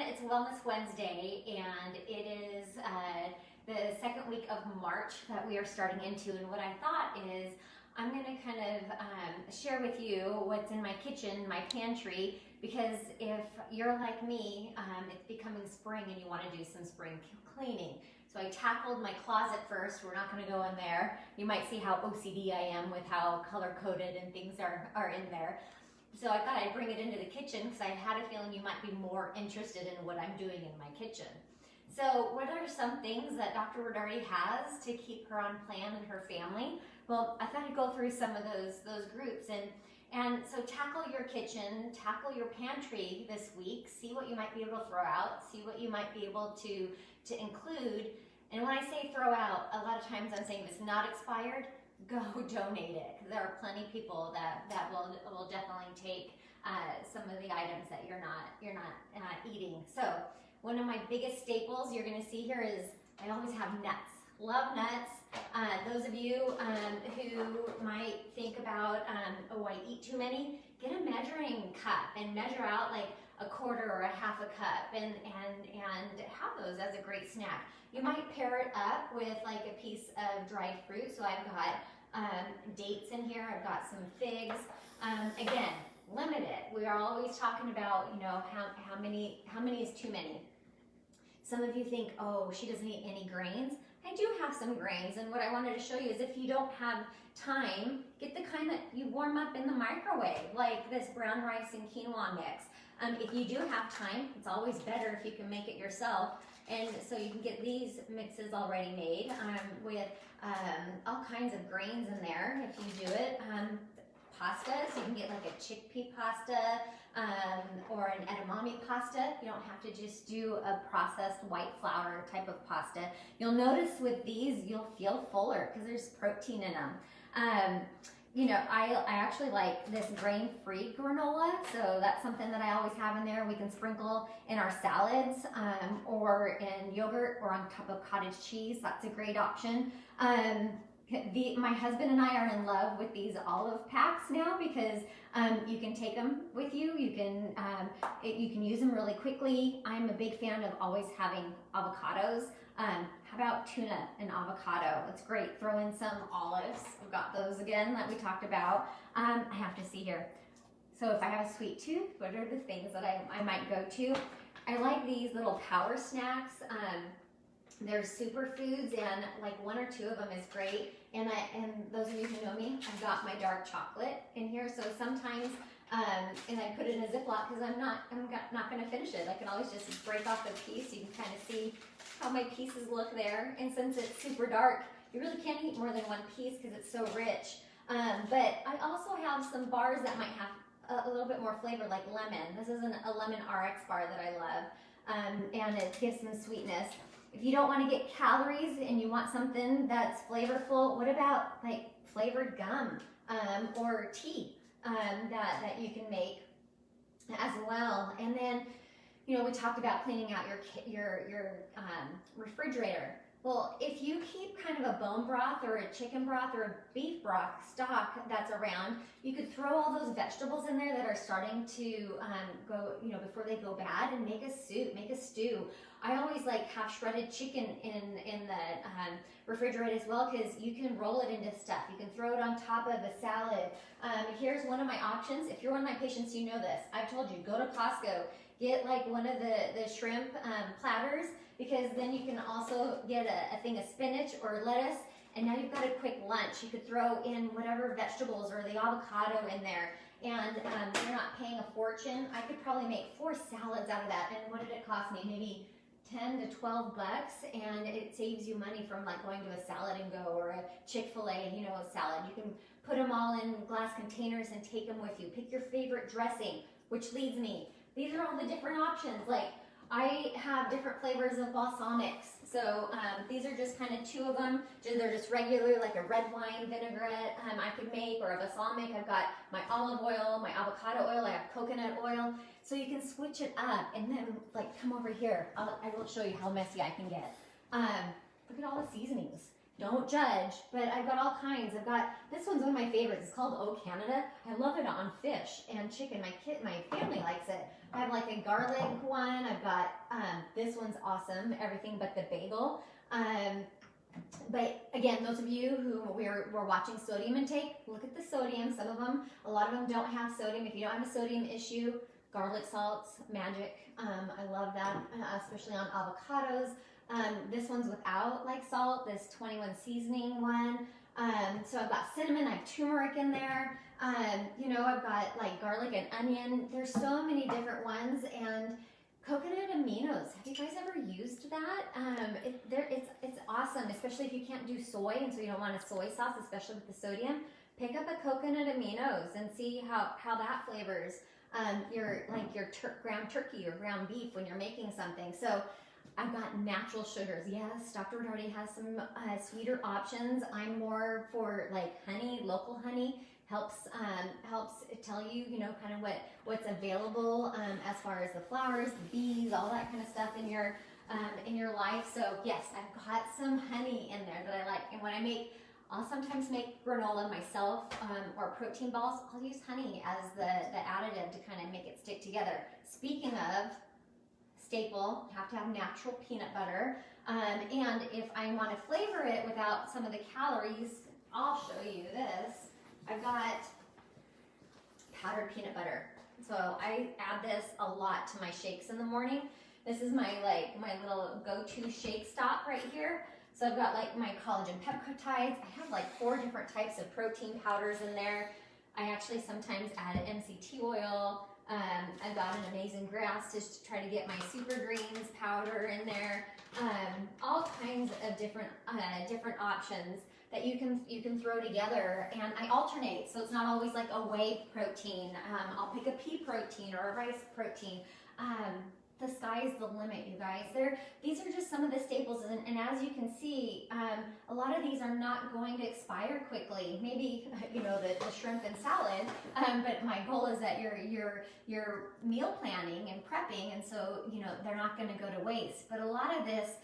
It's Wellness Wednesday, and it is the second week of March that we are starting into. And what I thought is I'm going to kind of share with you what's in my kitchen, my pantry, because if you're like me, it's becoming spring and you want to do some spring cleaning. So I tackled my closet first. We're not going to go in there. You might see how OCD I am with how color-coded and things are in there. So I thought I'd bring it into the kitchen because I had a feeling you might be more interested in what I'm doing in my kitchen. So what are some things that Dr. Rodarte has to keep her on plan and her family? Well, I thought I'd go through some of those groups. And so tackle your kitchen, tackle your pantry this week, see what you might be able to throw out, see what you might be able to include. And when I say throw out, a lot of times I'm saying if it's not expired, go donate it. There are plenty of people that will definitely take some of the items that you're not eating. So one of my biggest staples you're going to see here is I always have nuts. Love nuts. Those of you who might think about, oh, I eat too many, get a measuring cup and measure out like a quarter or a half a cup and have those as a great snack. You might pair it up with like a piece of dried fruit. So I've got dates in here. I've got some figs. Again, limit it. We are always talking about, you know, how many is too many. Some of you think, oh, she doesn't eat any grains. I do have some grains, and what I wanted to show you is if you don't have time, get the kind that you warm up in the microwave, like this brown rice and quinoa mix. If you do have time, it's always better if you can make it yourself. And so you can get these mixes already made with all kinds of grains in there if you do it. Pasta, so you can get like a chickpea pasta or an edamame pasta. You don't have to just do a processed white flour type of pasta. You'll notice with these, you'll feel fuller because there's protein in them. You know, I actually like this grain-free granola, so that's something that I always have in there. We can sprinkle in our salads or in yogurt or on top of cottage cheese. That's a great option. My husband and I are in love with these olive packs now because you can take them with you. You can use them really quickly. I'm a big fan of always having avocados. How about tuna and avocado? It's great. Throw in some olives. I've got those again that we talked about. I have to see here. So if I have a sweet tooth, what are the things that I might go to? I like these little power snacks. They're superfoods, and like one or two of them is great. And those of you who know me, I've got my dark chocolate in here. So sometimes, and I put it in a Ziploc because I'm not going to finish it. I can always just break off a piece. You can kind of see how my pieces look there. And since it's super dark, you really can't eat more than one piece because it's so rich. But I also have some bars that might have a little bit more flavor, like lemon. This is a lemon RX bar that I love, and it gives some sweetness. If you don't want to get calories and you want something that's flavorful, what about like flavored gum or tea that you can make as well? And then, you know, we talked about cleaning out your refrigerator. Well, if you keep kind of a bone broth or a chicken broth or a beef broth stock that's around, you could throw all those vegetables in there that are starting to go, you know, before they go bad, and make a soup, make a stew. I always like have shredded chicken in the refrigerator as well because you can roll it into stuff. You can throw it on top of a salad. Here's one of my options. If you're one of my patients, you know this. I've told you, go to Costco, get like one of the shrimp platters, because then you can also get a thing of spinach or lettuce, and now you've got a quick lunch. You could throw in whatever vegetables or the avocado in there, and you're not paying a fortune. I could probably make 4 salads out of that, and what did it cost me? Maybe 10 to 12 bucks, and it saves you money from like going to a Salad and Go or a Chick-fil-A, you know, salad. You can put them all in glass containers and take them with you. Pick your favorite dressing, which leads me. These are all the different options. Like, I have different flavors of balsamics. So these are just kind of 2 of them. They're just regular, like a red wine vinaigrette I could make, or a balsamic. I've got my olive oil, my avocado oil, I have coconut oil. So you can switch it up, and then like come over here. I will show you how messy I can get. Look at all the seasonings. Don't judge, but I've got all kinds. I've got, this one's one of my favorites. It's called Oh Canada. I love it on fish and chicken. My family likes it. I have like a garlic one. I've got got, this one's awesome, everything but the bagel. But again, those of you who were watching sodium intake, look at the sodium. Some of them, a lot of them don't have sodium. If you don't have a sodium issue, garlic salts, magic. I love that, especially on avocados. This one's without like salt, this 21 seasoning one. So I've got cinnamon, I have turmeric in there. You know, I've got like garlic and onion. There's so many different ones. And coconut aminos. Have you guys ever used that? It's awesome, especially if you can't do soy and so you don't want a soy sauce, especially with the sodium. Pick up a coconut aminos and see how that flavors your ground turkey or ground beef when you're making something. So I've got natural sugars. Yes, Dr. Rodarte has some sweeter options. I'm more for like honey, local honey. Helps tell you, you know, kind of what's available as far as the flowers, the bees, all that kind of stuff in your life. So yes, I've got some honey in there that I like. And when I make, I'll sometimes make granola myself or protein balls. I'll use honey as the additive to kind of make it stick together. Speaking of staple, have to have natural peanut butter. And if I want to flavor it without some of the calories, I'll show you this. I've got powdered peanut butter. So I add this a lot to my shakes in the morning. This is my little go-to shake stop right here. So I've got like my collagen peptides. I have like 4 different types of protein powders in there. I actually sometimes add MCT oil. I've got an amazing grass to try to get my super greens powder in there. All kinds of different options that you can throw together, and I alternate, so it's not always like a whey protein. I'll pick a pea protein or a rice protein. The sky's the limit, you guys. These are just some of the staples, and as you can see, a lot of these are not going to expire quickly. Maybe, you know, the shrimp and salad, but my goal is that you're meal planning and prepping, and so, you know, they're not going to go to waste. But a lot of these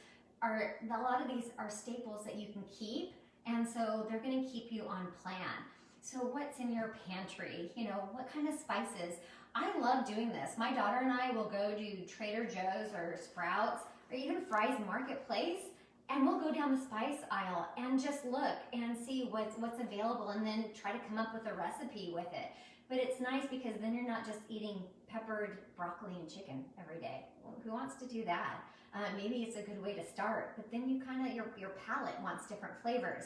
are staples that you can keep, and so they're going to keep you on plan. So what's in your pantry? You know, what kind of spices? I love doing this. My daughter and I will go to Trader Joe's or Sprouts or even Fry's Marketplace, and we'll go down the spice aisle and just look and see what's available, and then try to come up with a recipe with it. But it's nice because then you're not just eating peppered broccoli and chicken every day. Well, who wants to do that? Maybe it's a good way to start, but then you kind of, your palate wants different flavors.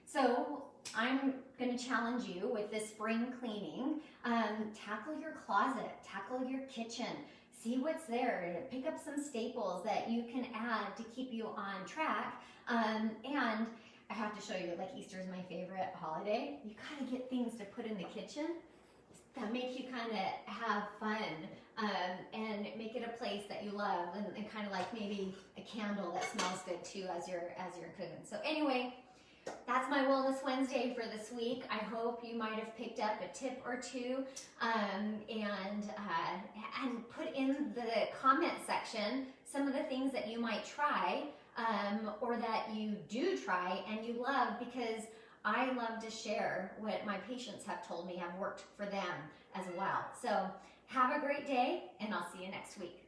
So I'm going to challenge you with this spring cleaning. Tackle your closet, tackle your kitchen, see what's there, pick up some staples that you can add to keep you on track. And I have to show you, like, Easter is my favorite holiday. You kind of get things to put in the kitchen that make you kind of have fun and make it a place that you love, and kind of like maybe a candle that smells good too as you're cooking. So anyway, that's my Wellness Wednesday for this week. I hope you might have picked up a tip or two, and put in the comment section some of the things that you might try, or that you do try and you love, because I love to share what my patients have told me have worked for them as well. So have a great day, and I'll see you next week.